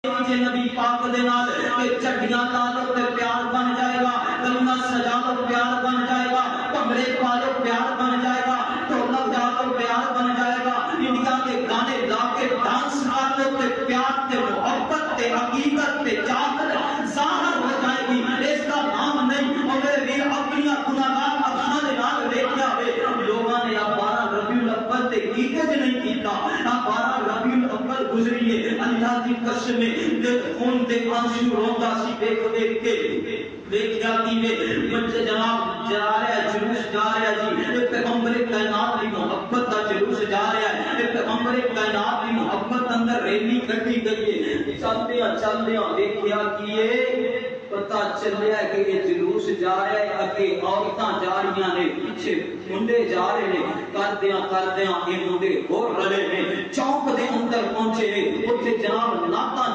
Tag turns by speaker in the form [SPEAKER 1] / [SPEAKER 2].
[SPEAKER 1] नबी पाक दे नाल ते चड्डियां ला लो ते प्यार बन जाएगा, कलमा सजा लो प्यार बन जाएगा, भंगड़े पा लो प्यार बन जाएगा, ढोलक गा लो प्यार बन जाएगा, इंडिया के गाने ला के डांस कर लो ते प्यार ते मोहब्बत ते हकीकत ते चाहत जाहिर हो जाएगी। इसका नाम नहीं और मेरे वीर अपनी गुनाहगार अखां दे नाल देखिया वे लोगां ने 12 रबीउल अव्वल ते कीते ज नहीं कीता, 12 रबीउल अव्वल गुजरी है अल्लाह दी कसम ते खून दे आंसू रोंदा सी देख देख के देखिया कि वे बच्चे जनाब जा रहा है जुलूस जा रहा है जी पैगंबर कायनात दी मोहब्बत दा जुलूस जा रहा है पैगंबर कायनात दी मोहब्बत अंदर रैली कटी गई है चलदे देखिया कि ये पता चलिया कि ये जुलूस जा रहा है अगे औरतां जा रही ने पीछे मुंडे जा रहे ने करदे ये मुंडे होर रले ने चौक दे अंदर पहुंचे ने उत्थे जनाब नाता